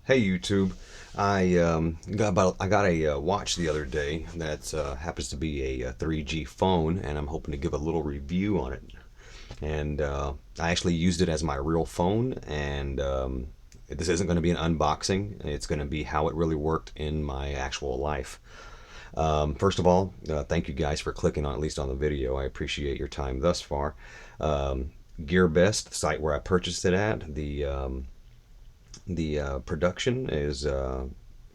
Hey YouTube, I got a watch the other day that happens to be a 3G phone, and I'm hoping to give a little review on it. And I actually used it as my real phone, and this isn't going to be an unboxing. It's going to be how it really worked in my actual life. First of all, thank you guys for clicking on at least on the video. I appreciate your time thus far. GearBest, the site where I purchased it at, the production is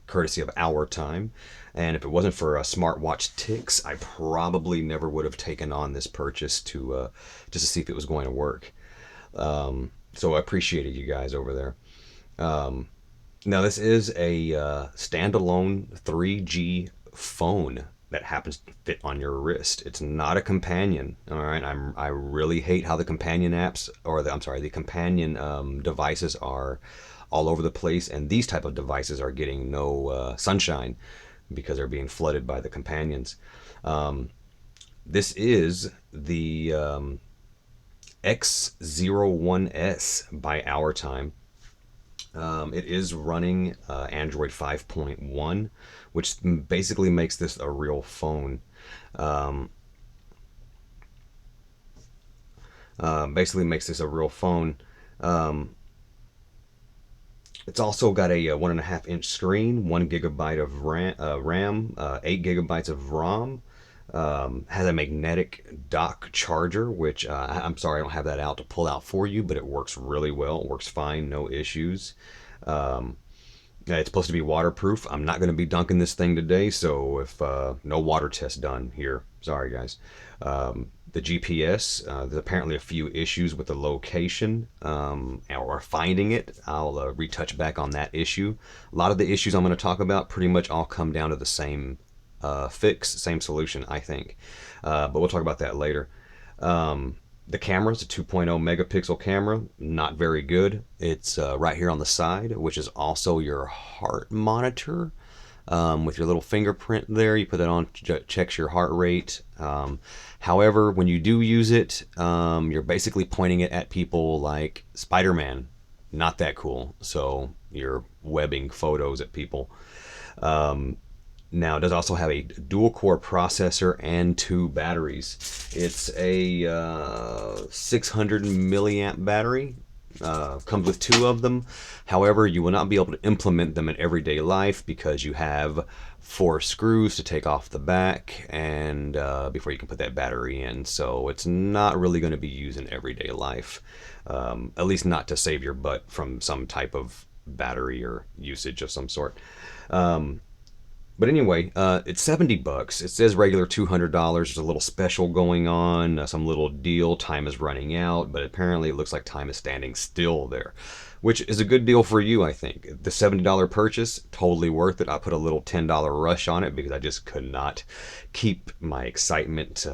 courtesy of Ourtime, and if it wasn't for smartwatch ticks, I probably never would have taken on this purchase to just to see if it was going to work. So I appreciated you guys over there. Now this is a standalone 3G phone that happens to fit on your wrist. It's not a companion. All right, I really hate how the companion apps, or the companion devices are all over the place, and these type of devices are getting no sunshine because they're being flooded by the companions. This is the X01S by Ourtime. It is running Android 5.1, which basically makes this a real phone. Um, Basically makes this a real phone. Um, it's also got a 1.5 inch screen, 1 GB of RAM, 8 GB of ROM. Has a magnetic dock charger, which I'm sorry I don't have that out to pull out for you, but it works really well. It works fine, no issues. Um, it's supposed to be waterproof. I'm not going to be dunking this thing today, so if no water test done here, sorry guys. The GPS, there's apparently a few issues with the location or finding it. I'll retouch back on that issue. A lot of the issues I'm going to talk about pretty much all come down to the same fix, same solution, I think. But we'll talk about that later. The camera is a 2.0 megapixel camera, not very good. It's right here on the side, which is also your heart monitor. With your little fingerprint there, you put that on, checks your heart rate. However, when you do use it, you're basically pointing it at people like Spider-Man. Not that cool. So you're webbing photos at people. Now, it does also have a dual core processor and two batteries. It's a 600 milliamp battery. Comes with two of them. However, you will not be able to implement them in everyday life because you have four screws to take off the back and before you can put that battery in. So it's not really going to be used in everyday life, at least not to save your butt from some type of battery or usage of some sort. But anyway, it's 70 bucks. It says regular $200. There's a little special going on, some little deal. Time is running out, but apparently it looks like time is standing still there, which is a good deal for you, I think. The $70 purchase, totally worth it. I put a little $10 rush on it because I just could not keep my excitement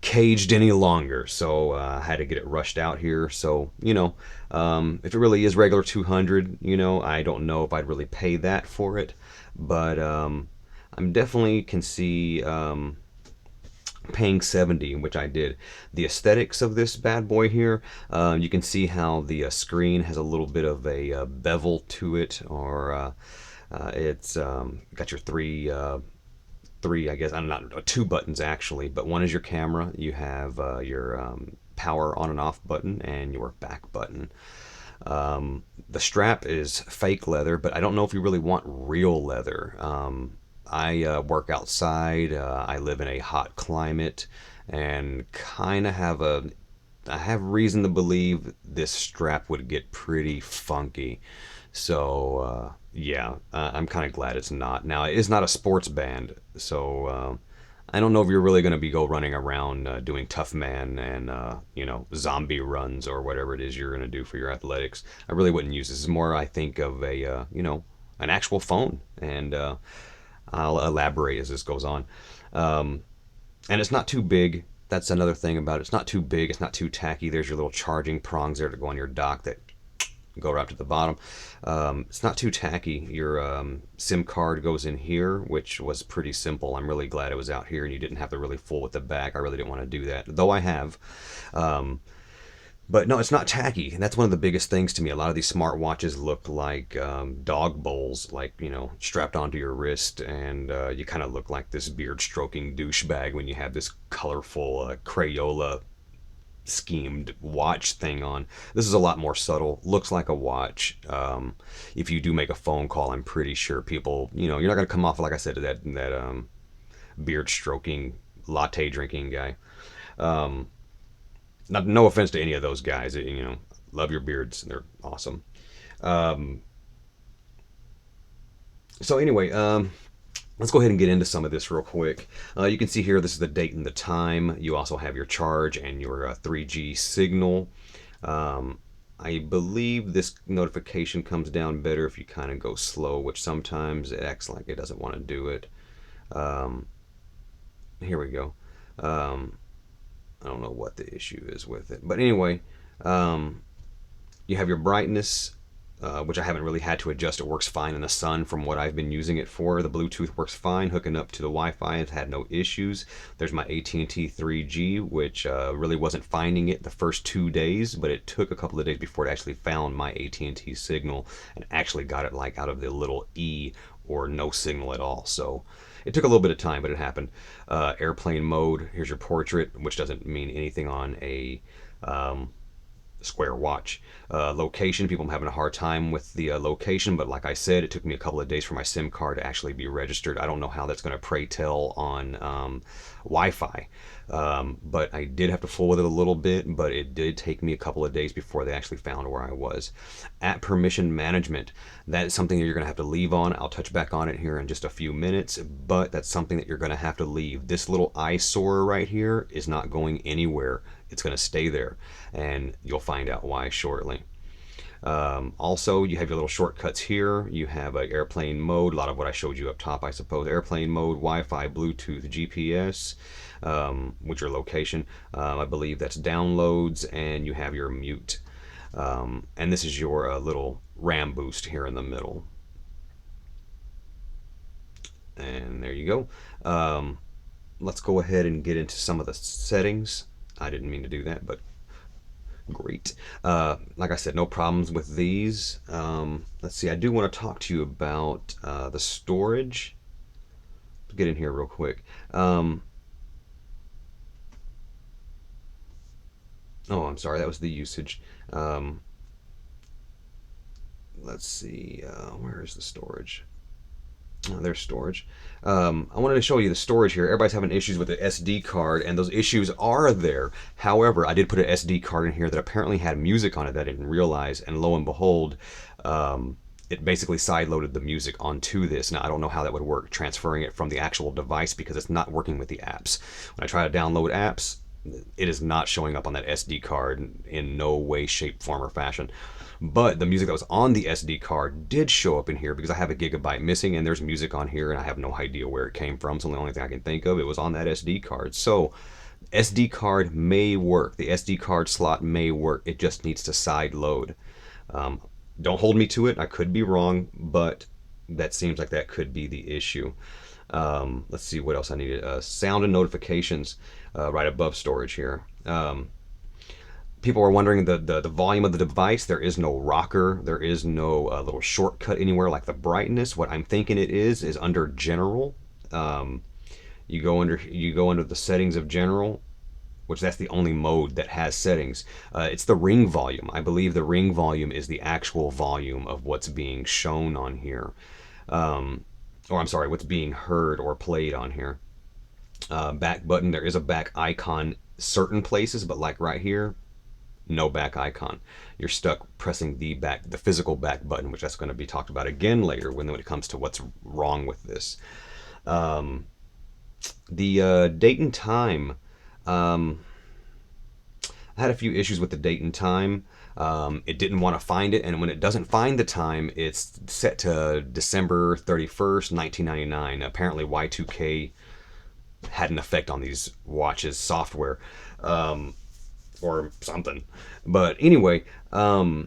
caged any longer, so I had to get it rushed out here. So if it really is regular 200, I don't know if I'd really pay that for it, but I'm definitely can see paying 70, which I did. The aesthetics of this bad boy here, you can see how the screen has a little bit of a bevel to it, or it's got your three, I guess, I'm not two buttons actually, but one is your camera. You have your power on and off button and your back button. The strap is fake leather, but I don't know if you really want real leather. I work outside. I live in a hot climate, and kind of I have reason to believe this strap would get pretty funky. So yeah, I'm kind of glad it's not. Now it is not a sports band, so I don't know if you're really going to be running around doing tough man and zombie runs or whatever it is you're going to do for your athletics. I really wouldn't use this. This is more, I think, of a an actual phone, and I'll elaborate as this goes on. And it's not too big. That's another thing about it. It's not too big. It's not too tacky. There's your little charging prongs there to go on your dock that go right up to the bottom. It's not too tacky. Your SIM card goes in here, which was pretty simple. I'm really glad it was out here and you didn't have to really fool with the back. I really didn't want to do that, though I have. Um, But no, it's not tacky, and that's one of the biggest things to me. A lot of these smartwatches look like dog bowls, like, you know, strapped onto your wrist, and you kind of look like this beard stroking douchebag when you have this colorful Crayola schemed watch thing on. This is a lot more subtle. Looks like a watch. If you do make a phone call, I'm pretty sure people, you know, you're not gonna come off like I said to that beard stroking latte drinking guy. Um, Not no offense to any of those guys. You know, love your beards. They're awesome. Um, so anyway, let's go ahead and get into some of this real quick. You can see here, this is the date and the time. You also have your charge and your 3G signal. Um, I believe this notification comes down better if you kind of go slow, which sometimes it acts like it doesn't want to do it. Um, Here we go. Um, I don't know what the issue is with it. But anyway, um, you have your brightness, which I haven't really had to adjust. It works fine in the sun from what I've been using it for. The Bluetooth works fine. Hooking up to the Wi-Fi, I've had no issues. There's my AT&T 3G, which really wasn't finding it the first 2 days, but it took a couple of days before it actually found my AT&T signal and actually got it like out of the little E or no signal at all. So it took a little bit of time, but it happened. Airplane mode. Here's your portrait, which doesn't mean anything on a square watch. Location, people are having a hard time with the location, but like I said, it took me a couple of days for my SIM card to actually be registered. I don't know how that's going to pray tell on Wi-Fi, but I did have to fool with it a little bit, but it did take me a couple of days before they actually found where I was. App permission management, that is something that you're going to have to leave on. I'll touch back on it here in just a few minutes, but that's something that you're going to have to leave. This little eyesore right here is not going anywhere. It's going to stay there, and you'll find out why shortly. Also, you have your little shortcuts here. You have airplane mode, a lot of what I showed you up top, I suppose. Airplane mode, Wi-Fi, Bluetooth, GPS, with your location. I believe that's downloads, and you have your mute. And this is your little RAM boost here in the middle. And there you go. Let's go ahead and get into some of the settings. I didn't mean to do that, but great. Like I said, no problems with these. Let's see, I do want to talk to you about the storage. Let's get in here real quick. Oh, I'm sorry, that was the usage. Let's see, where is the storage? There's storage. I wanted to show you the storage here. Everybody's having issues with the SD card, and those issues are there. However, I did put an SD card in here that apparently had music on it that I didn't realize, and lo and behold, it basically side-loaded the music onto this. Now, I don't know how that would work, transferring it from the actual device, because it's not working with the apps. When I try to download apps, it is not showing up on that SD card in no way, shape, form, or fashion. But the music that was on the SD card did show up in here because I have a gigabyte missing, and there's music on here, and I have no idea where it came from. So the only thing I can think of, it was on that SD card. So SD card may work. The SD card slot may work. It just needs to side load. Don't hold me to it. I could be wrong, but that seems like that could be the issue. Let's see what else I needed. Sound and notifications right above storage here. People are wondering the volume of the device. There is no rocker. There is no little shortcut anywhere like the brightness. What I'm thinking it is under general. You go under the settings of general, which that's the only mode that has settings. It's the ring volume. I believe the ring volume is the actual volume of what's being shown on here. Or I'm sorry, what's being heard or played on here. Back button, there is a back icon certain places, but like right here, no back icon. You're stuck pressing the physical back button, which that's going to be talked about again later when it comes to what's wrong with this. The date and time. I had a few issues with the date and time. It didn't want to find it, and when it doesn't find the time, it's set to December 31st, 1999. Apparently Y2K had an effect on these watches software. Or something. But anyway, I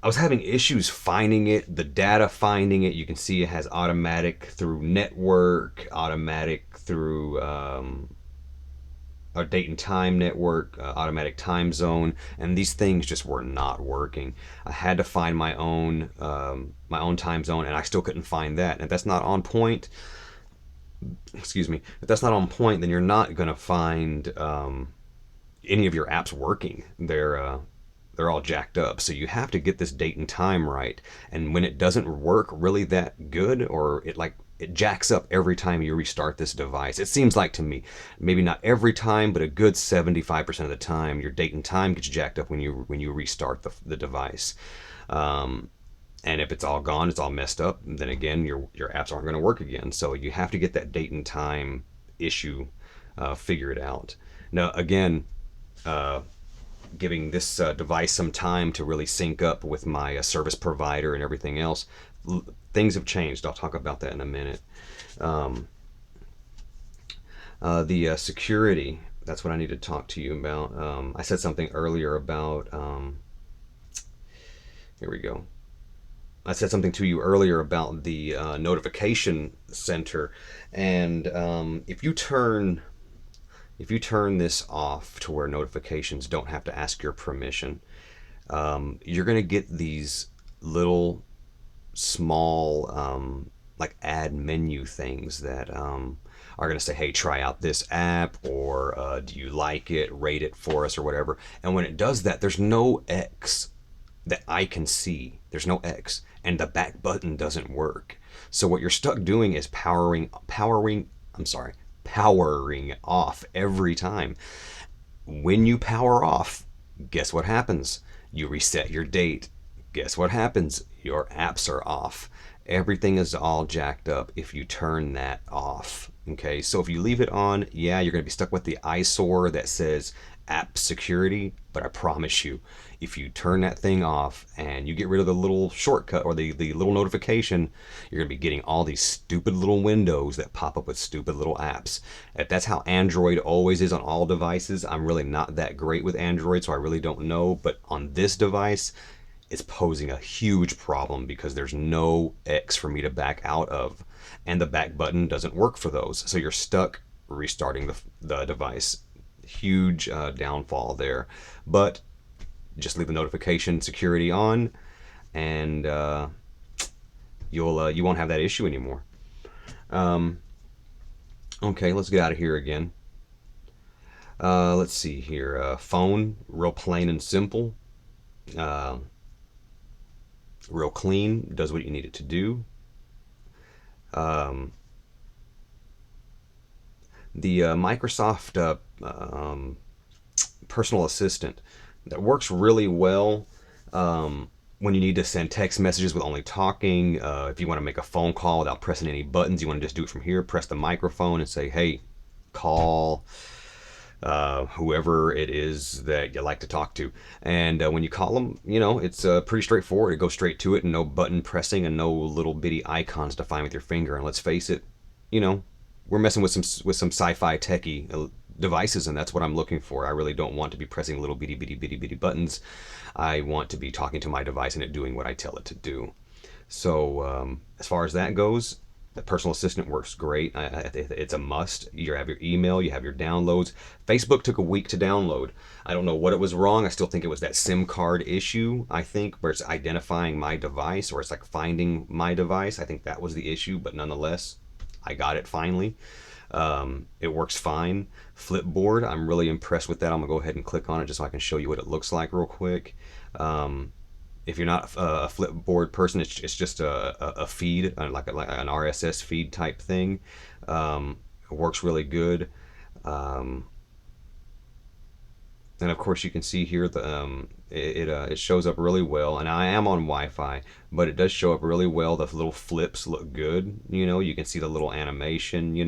was having issues finding it, the data finding it. You can see it has automatic through network, automatic through a a date and time network, automatic time zone, and these things just were not working. I had to find my own time zone, and I still couldn't find that. And if that's not on point, excuse me, if that's not on point, then you're not gonna find any of your apps working. They're all jacked up. So you have to get this date and time right. And when it doesn't work really that good, or it jacks up every time you restart this device. It seems like to me, maybe not every time, but a good 75% of the time, your date and time gets jacked up when you restart the device. And if it's all gone, it's all messed up, then again, your apps aren't going to work again. So you have to get that date and time issue figured out. Now, again, giving this device some time to really sync up with my service provider and everything else, things have changed. I'll talk about that in a minute. The security, that's what I need to talk to you about. I said something earlier about, here we go. I said something to you earlier about the notification center, and if you turn this off to where notifications don't have to ask your permission, you're going to get these little small like add menu things that are going to say, hey, try out this app, or do you like it, rate it for us, or whatever. And when it does that, there's no X that I can see. There's no X, and the back button doesn't work. So what you're stuck doing is powering off every time. When you power off, guess what happens? You reset your date. Guess what happens? Your apps are off. Everything is all jacked up if you turn that off. Okay, so if you leave it on, yeah, you're going to be stuck with the eyesore that says app security, but I promise you, if you turn that thing off and you get rid of the little shortcut or the little notification, you're going to be getting all these stupid little windows that pop up with stupid little apps. If that's how Android always is on all devices, I'm really not that great with Android, so I really don't know, but on this device, it's posing a huge problem because there's no X for me to back out of, and the back button doesn't work for those, so you're stuck restarting the device. Huge downfall there, but just leave the notification security on, and you won't have that issue anymore. Okay, let's get out of here again. Let's see here. Phone, real plain and simple. Real clean, does what you need it to do. The Microsoft personal assistant, that works really well when you need to send text messages with only talking. If you want to make a phone call without pressing any buttons, you want to just do it from here, press the microphone and say, hey, call whoever it is that you like to talk to. And when you call them, it's pretty straightforward. It goes straight to it, and no button pressing and no little bitty icons to find with your finger. And let's face it, we're messing with some sci-fi techie devices, and that's what I'm looking for. I really don't want to be pressing little bitty buttons. I want to be talking to my device and it doing what I tell it to do. So as far as that goes, the personal assistant works great. It's a must. You have your email, you have your downloads. Facebook took a week to download. I don't know what it was wrong. I still think it was that SIM card issue, I think, where it's identifying my device, or it's like finding my device. I think that was the issue, but nonetheless, I got it finally. It works fine. Flipboard, I'm really impressed with that. I'm gonna go ahead and click on it just so I can show you what it looks like real quick. If you're not a Flipboard person, it's just a feed, like an RSS feed type thing. It works really good. And of course you can see here it shows up really well, and I am on Wi-Fi, but it does show up really well. The little flips look good. You can see the little animation. You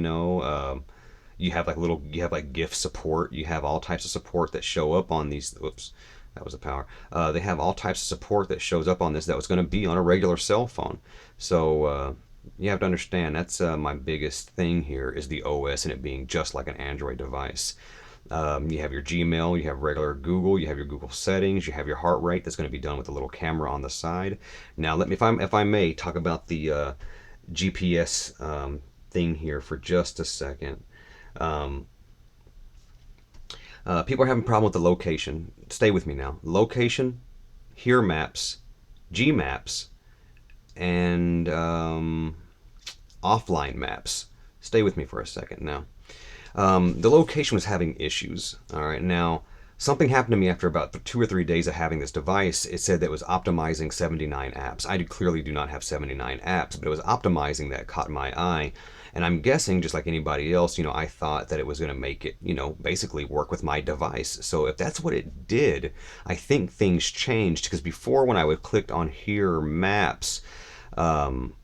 have like GIF support. You have all types of support that show up on these. Whoops, that was the power. They have all types of support that shows up on this that was going to be on a regular cell phone. So you have to understand, that's my biggest thing here, is the OS and it being just like an Android device. You have your Gmail, you have regular Google, you have your Google settings, you have your heart rate that's going to be done with a little camera on the side. Now let me, if I may, talk about the GPS thing here for just a second. People are having a problem with the location. Stay with me now. Location, here maps, G maps, and offline maps. Stay with me for a second now. The location was having issues. All right, now something happened to me after about 2 or 3 days of having this device. It said that it was optimizing 79 apps. I clearly do not have 79 apps, but it was optimizing that caught my eye. And I'm guessing, just like anybody else, I thought that it was going to make it, basically work with my device. So if that's what it did, I think things changed, because before, when I would click on here maps,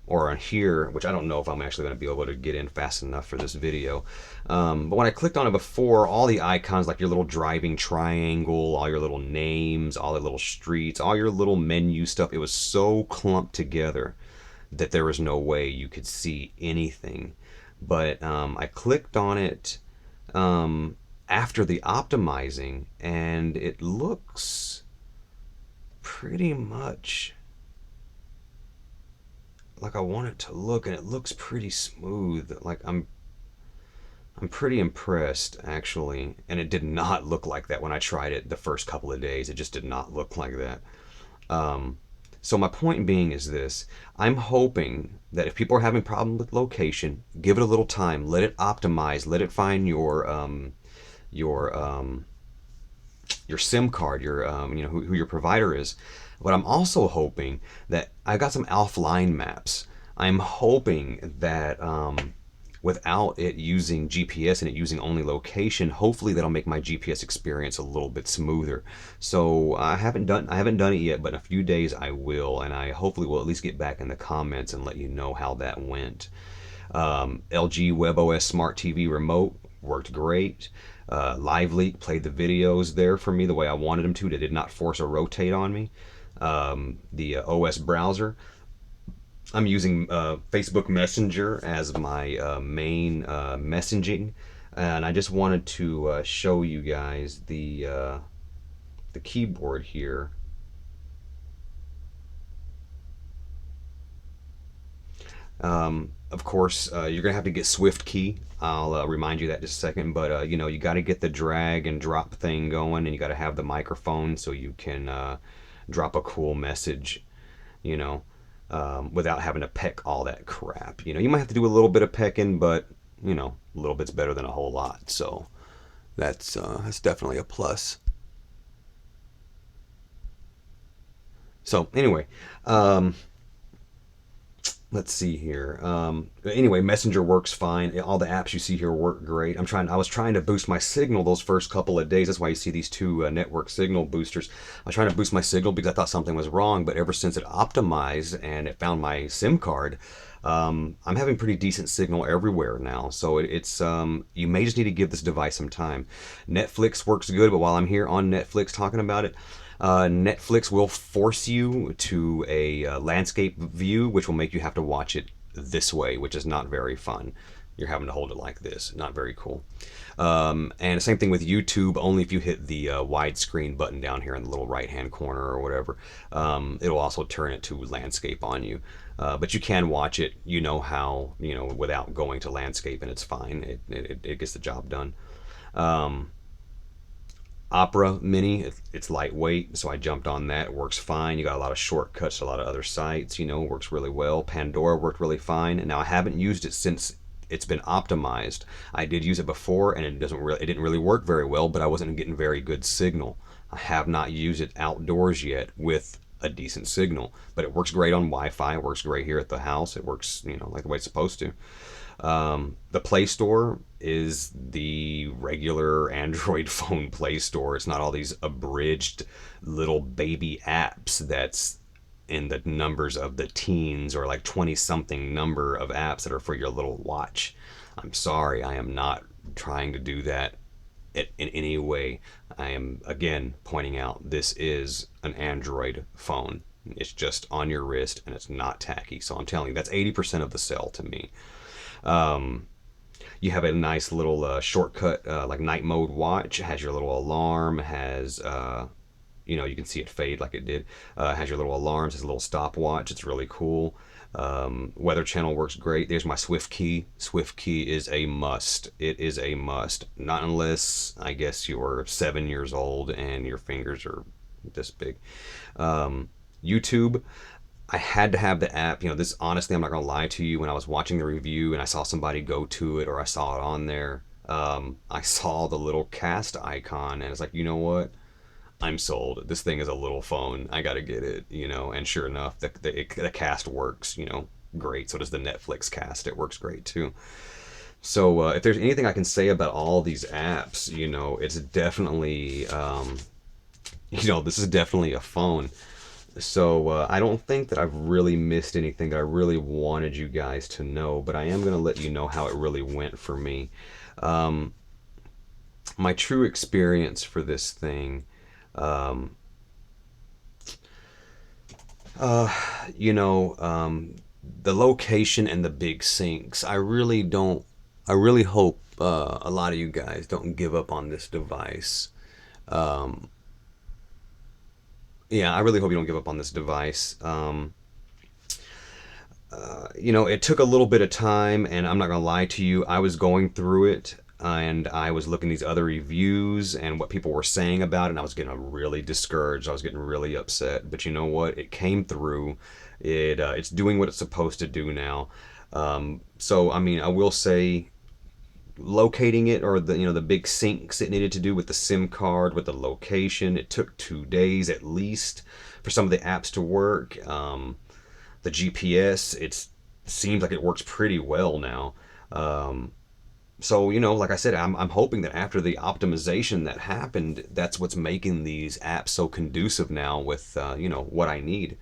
or on here, which I don't know if I'm actually going to be able to get in fast enough for this video. But when I clicked on it before, all the icons, like your little driving triangle, all your little names, all the little streets, all your little menu stuff, it was so clumped together that there was no way you could see anything. But I clicked on it after the optimizing, and it looks pretty much like I want it to look, and it looks pretty smooth. Like I'm pretty impressed, actually. And it did not look like that when I tried it the first couple of days. It just did not look like that. So my point being is this: I'm hoping that if people are having problems with location, give it a little time, let it optimize, let it find your SIM card, who your provider is. But I'm also hoping that I got some offline maps. I'm hoping that without it using GPS and it using only location, hopefully that'll make my GPS experience a little bit smoother. So I haven't done it yet, but in a few days I will, and I hopefully will at least get back in the comments and let you know how that went. LG WebOS Smart TV Remote worked great. LiveLeak played the videos there for me the way I wanted them to. They did not force or rotate on me. The OS browser, I'm using Facebook Messenger as my main messaging, and I just wanted to show you guys the keyboard here. Of course, you're gonna have to get Swift Key. I'll remind you that in just a second, but you got to get the drag and drop thing going, and you got to have the microphone so you can drop a cool message, without having to peck all that crap. You might have to do a little bit of pecking, but a little bit's better than a whole lot. So that's definitely a plus. So anyway, let's see here. Anyway, Messenger works fine. All the apps you see here work great. I was trying to boost my signal those first couple of days. That's why you see these two network signal boosters. I was trying to boost my signal because I thought something was wrong. But ever since it optimized and it found my SIM card, I'm having pretty decent signal everywhere now. So it's you may just need to give this device some time. Netflix works good, but while I'm here on Netflix talking about it, Netflix will force you to a landscape view, which will make you have to watch it this way, which is not very fun. You're having to hold it like this. Not very cool. And the same thing with YouTube, only if you hit the widescreen button down here in the little right-hand corner or whatever. It'll also turn it to landscape on you. But you can watch it, how, without going to landscape, and it's fine. It gets the job done. Opera Mini, it's lightweight, so I jumped on that. It works fine. You got a lot of shortcuts to a lot of other sites, works really well. Pandora worked really fine. Now I haven't used it since it's been optimized. I did use it before, and it didn't really work very well, but I wasn't getting very good signal. I have not used it outdoors yet with a decent signal, but it works great on Wi-Fi. It works great here at the house. It works, like the way it's supposed to. The Play Store is the regular Android phone Play Store. It's not all these abridged little baby apps that's in the numbers of the teens, or like 20 something number of apps that are for your little watch. I'm sorry, I am not trying to do that in any way. I am again pointing out this is an Android phone. It's just on your wrist and it's not tacky. So I'm telling you, that's 80% of the sell to me. You have a nice little shortcut, like night mode watch. It has your little alarm, has you can see it fade like it did. It has your little alarms, has a little stopwatch. It's really cool. Weather channel works great. There's my Swift key. Swift key is a must. It is a must. Not unless, I guess, you're 7 years old and your fingers are this big. YouTube, I had to have the app. This, honestly, I'm not gonna lie to you. When I was watching the review and I saw somebody go to it, or I saw it on there, I saw the little cast icon and it's like, you know what? I'm sold. This thing is a little phone. I gotta get it. And sure enough, the cast works. Great. So does the Netflix cast. It works great too. So if there's anything I can say about all these apps, it's definitely, this is definitely a phone. So I don't think that I've really missed anything that I really wanted you guys to know, but I am going to let you know how it really went for me. My true experience for this thing, um, uh, the location and the big sinks. I really hope a lot of you guys don't give up on this device. Um, yeah, I really hope you don't give up on this device. It took a little bit of time, and I'm not gonna lie to you, I was going through it and I was looking at these other reviews and what people were saying about it, and I was getting really discouraged. I was getting really upset. But you know what? It came through. It's doing what it's supposed to do now. So I mean, I will say, locating it, or the big sinks it needed to do with the SIM card, with the location, it took 2 days at least for some of the apps to work. The GPS, it seems like it works pretty well now. So like I said, I'm hoping that after the optimization that happened, that's what's making these apps so conducive now with what I need.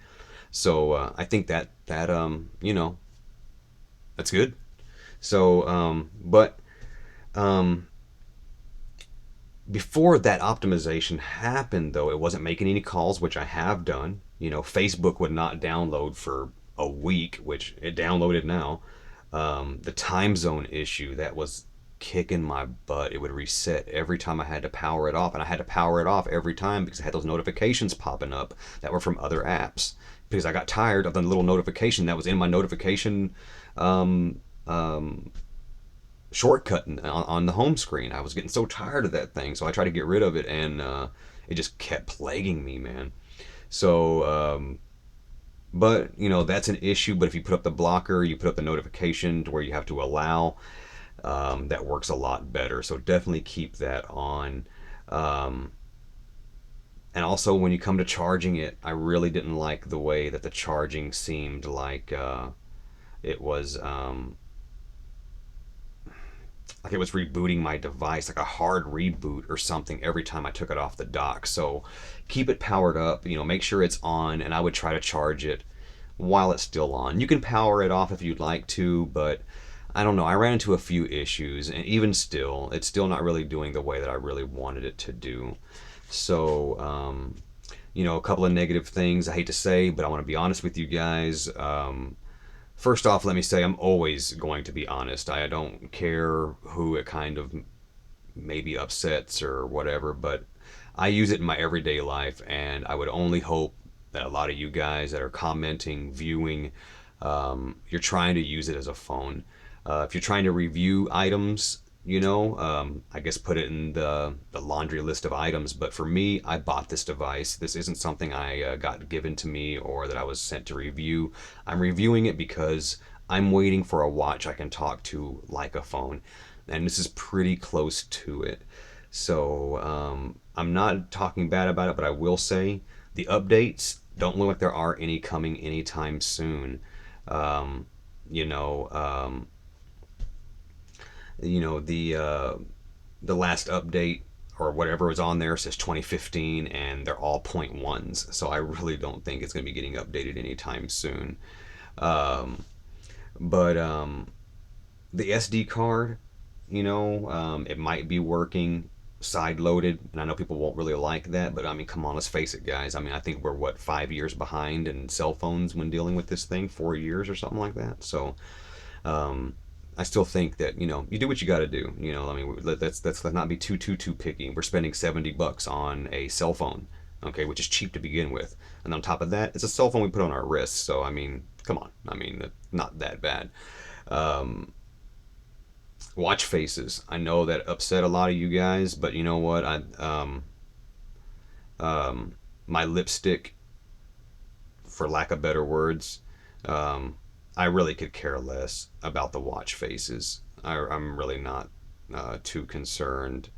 So I think that that's good. So but um, before that optimization happened, though, it wasn't making any calls, which I have done. Facebook would not download for a week, which it downloaded now. The time zone issue, that was kicking my butt. It would reset every time I had to power it off, and I had to power it off every time because I had those notifications popping up that were from other apps. Because I got tired of the little notification that was in my notification um, um, shortcut on the home screen. I was getting so tired of that thing, so I tried to get rid of it, and it just kept plaguing me, man. So, but that's an issue. But if you put up the blocker, you put up the notification to where you have to allow, that works a lot better. So definitely keep that on. Um, and also, when you come to charging it, I really didn't like the way that the charging seemed like it was. Like it was rebooting my device, like a hard reboot or something every time I took it off the dock. So keep it powered up, make sure it's on, and I would try to charge it while it's still on. You can power it off if you'd like to, but I don't know. I ran into a few issues, and even still, it's still not really doing the way that I really wanted it to do. So, a couple of negative things I hate to say, but I want to be honest with you guys. First off, let me say I'm always going to be honest. I don't care who it kind of maybe upsets or whatever, but I use it in my everyday life, and I would only hope that a lot of you guys that are commenting, viewing, you're trying to use it as a phone. If you're trying to review items, I guess put it in the laundry list of items. But for me, I bought this device. This isn't something I got given to me or that I was sent to review. I'm reviewing it because I'm waiting for a watch I can talk to like a phone. And this is pretty close to it. So I'm not talking bad about it, but I will say the updates don't look like there are any coming anytime soon. Um, you know, um, the last update or whatever was on there says 2015, and they're all point ones. So I really don't think it's going to be getting updated anytime soon. Um, but the SD card, it might be working side loaded, and I know people won't really like that, but I mean, come on, let's face it, guys. I mean, I think we're what, 5 years behind in cell phones when dealing with this thing, 4 years or something like that. So um, I still think that you do what you got to do. I mean, let's not be too picky. We're spending $70 on a cell phone. okay, which is cheap to begin with. And on top of that, it's a cell phone we put on our wrists. So I mean, come on, I mean, not that bad. Um, Watch faces. I know that upset a lot of you guys, but you know what? Um, my lipstick, for lack of better words, um, I really could care less about the watch faces. I'm really not too concerned.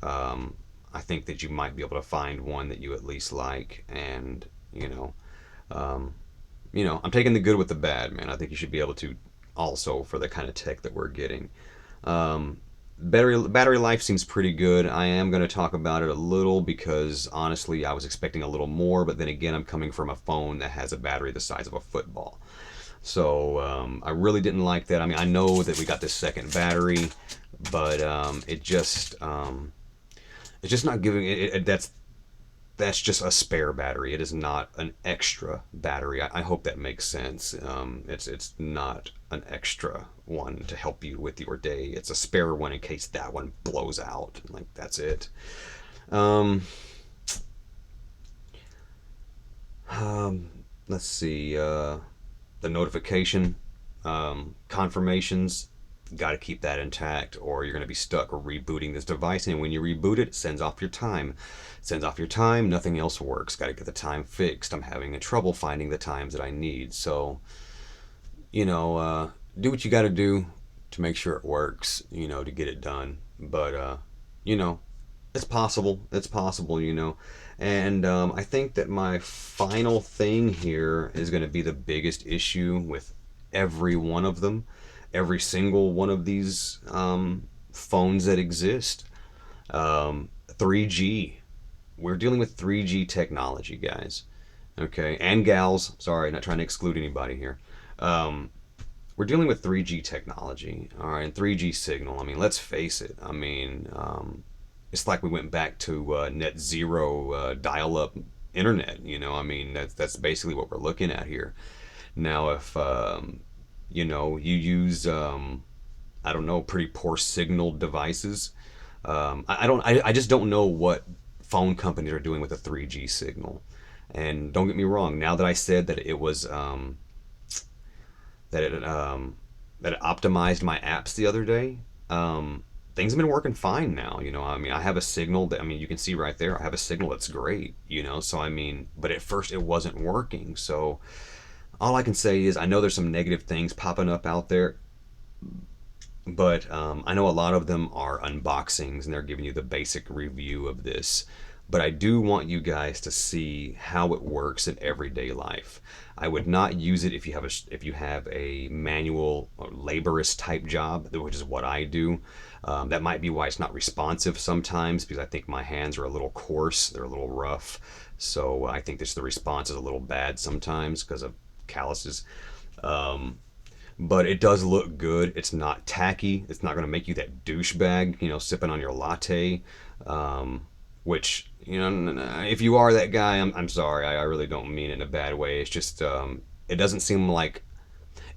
Um, I think that you might be able to find one that you at least like, and um, I'm taking the good with the bad, man. I think you should be able to also for the kind of tech that we're getting. Um, battery life seems pretty good. I am going to talk about it a little because honestly, I was expecting a little more, but then again, I'm coming from a phone that has a battery the size of a football. So I really didn't like that. I mean, I know that we got this second battery, but it's just not giving it. That's just a spare battery. It is not an extra battery. I hope that makes sense. It's not an extra one to help you with your day. It's a spare one in case that one blows out. Like that's it. Um, um, let's see. The notification confirmations. Got to keep that intact, or you're going to be stuck rebooting this device. And when you reboot it, it sends off your time. Sends off your time. Nothing else works. Got to get the time fixed. I'm having trouble finding the times that I need. So, do what you got to do to make sure it works. To get it done. But you know, it's possible. It's possible. And I think that my final thing here is going to be the biggest issue with every one of them, every single one of these phones that exist. 3G. We're dealing with 3G technology, guys. Okay, and gals. Sorry, not trying to exclude anybody here. Um, we're dealing with 3G technology, all right, and 3G signal. I mean, let's face it. I mean, it's like we went back to net zero dial-up internet. I mean, that's basically what we're looking at here. Now, if you use I don't know, pretty poor signal devices. I don't. I just don't know what phone companies are doing with a 3G signal. And don't get me wrong. Now that I said that it was that it that it optimized my apps the other day, things have been working fine now. I mean, I have a signal that, I mean, you can see right there. I have a signal that's great. So I mean, but at first it wasn't working. So all I can say is I know there's some negative things popping up out there, but I know a lot of them are unboxings and they're giving you the basic review of this. But I do want you guys to see how it works in everyday life. I would not use it if you have a manual or laborious type job, which is what I do. That might be why it's not responsive sometimes, because I think my hands are a little coarse, they're a little rough. So I think the response is a little bad sometimes because of calluses. But it does look good. It's not tacky. It's not going to make you that douchebag, sipping on your latte. Which, if you are that guy, I'm sorry. I really don't mean it in a bad way. It's just, it doesn't seem like,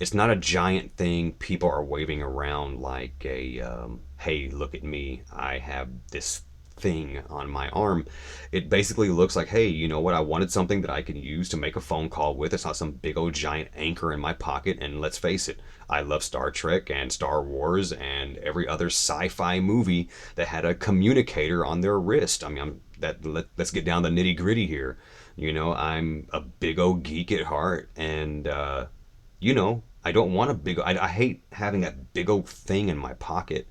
it's not a giant thing people are waving around like hey, look at me. I have this thing on my arm. It basically looks like, hey, you know what? I wanted something that I can use to make a phone call with. It's not some big old giant anchor in my pocket. And let's face it, I love Star Trek and Star Wars and every other sci-fi movie that had a communicator on their wrist. I mean, let's get down to the nitty gritty here. I'm a big old geek at heart, and I don't want a big. I hate having that big old thing in my pocket.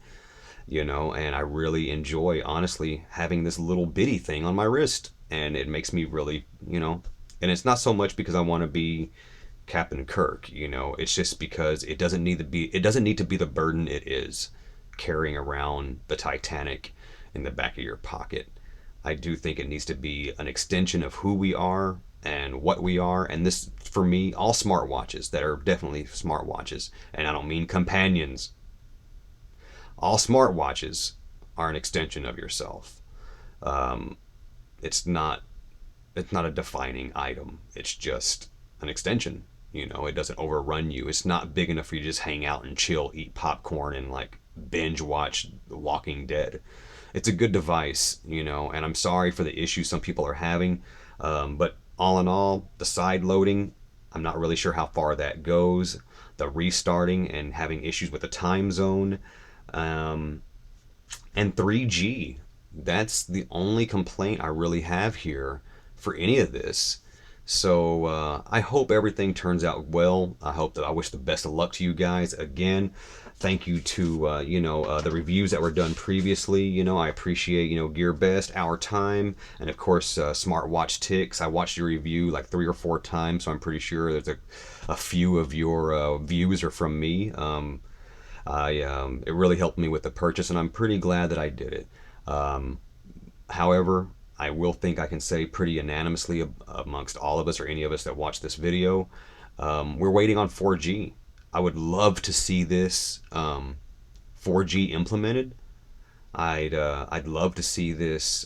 And I really enjoy, honestly, having this little bitty thing on my wrist. And it makes me really, and it's not so much because I want to be Captain Kirk, it's just because it doesn't need to be the burden it is carrying around the Titanic in the back of your pocket. I do think it needs to be an extension of who we are and what we are. And this, for me, all smartwatches that are definitely smartwatches, and I don't mean companions, all smartwatches are an extension of yourself. Um, it's not a defining item. It's just an extension. It doesn't overrun you. It's not big enough for you to just hang out and chill, eat popcorn, and like binge watch The Walking Dead. it's a good device, you know, and I'm sorry for the issues some people are having. But all in all, the side loading, I'm not really sure how far that goes. The restarting and having issues with the time zone, um, and 3G. That's the only complaint I really have here for any of this. So I hope everything turns out well. I wish the best of luck to you guys again. Thank you to the reviews that were done previously. I appreciate Gear Best, Ourtime, and of course Smartwatch Ticks. I watched your review like 3 or 4 times, so I'm pretty sure there's a few of your views are from me. It really helped me with the purchase, and I'm pretty glad that I did it. Um, However, I will think I can say pretty unanimously amongst all of us or any of us that watch this video, we're waiting on 4G. I would love to see this 4G implemented. I'd love to see this.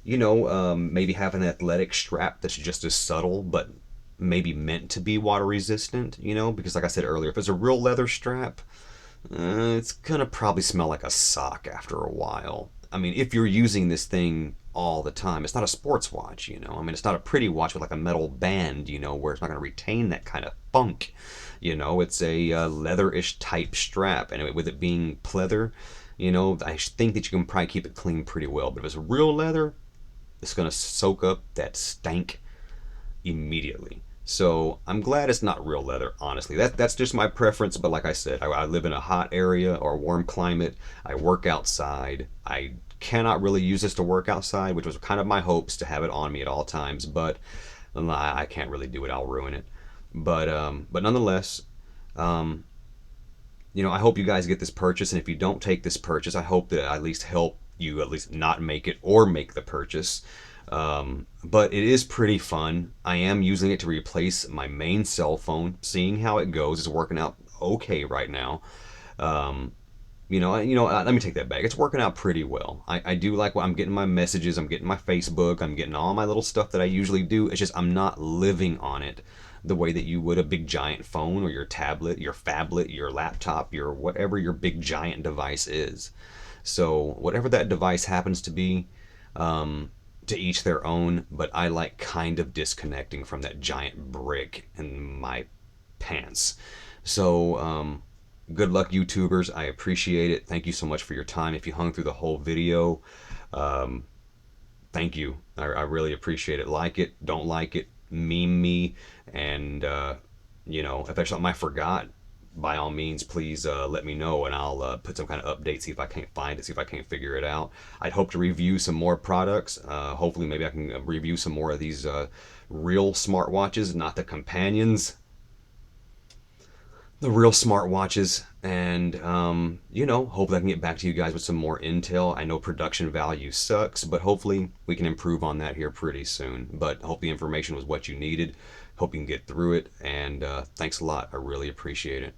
Maybe have an athletic strap that's just as subtle, but maybe meant to be water resistant. Because like I said earlier, if it's a real leather strap, it's gonna probably smell like a sock after a while. I mean, if you're using this thing all the time, it's not a sports watch, I mean, it's not a pretty watch with like a metal band, where it's not gonna retain that kind of funk. It's a leather-ish type strap, and with it being pleather, I think that you can probably keep it clean pretty well. But if it's real leather, it's gonna soak up that stank immediately. So I'm glad it's not real leather, honestly. That's just my preference, but like I said, I live in a hot area or a warm climate. I work outside. I cannot really use this to work outside, which was kind of my hopes to have it on me at all times, but I can't really do it. I'll ruin it. But nonetheless, um, I hope you guys get this purchase, and if you don't take this purchase, I hope that I at least help you at least not make it or make the purchase. But it is pretty fun. I am using it to replace my main cell phone, seeing how it goes. It's working out okay right now. Um, Let me take that back. It's working out pretty well. I do like what I'm getting my messages. I'm getting my Facebook. I'm getting all my little stuff that I usually do. It's just I'm not living on it the way that you would a big giant phone or your tablet, your phablet, your laptop, your whatever your big giant device is. So whatever that device happens to be, to each their own, but I like kind of disconnecting from that giant brick in my pants. So, good luck, YouTubers. I appreciate it. Thank you so much for your time. If you hung through the whole video, um, thank you. I really appreciate it. Like it, don't like it, meme me, and if there's something I forgot, by all means, please let me know, and I'll put some kind of update, see if I can't find it, see if I can't figure it out. I'd hope to review some more products. Hopefully, maybe I can review some more of these real smartwatches, not the companions, the real smartwatches, and hopefully I can get back to you guys with some more intel. I know production value sucks, but hopefully we can improve on that here pretty soon. But hope the information was what you needed. Hope you can get through it, and thanks a lot. I really appreciate it.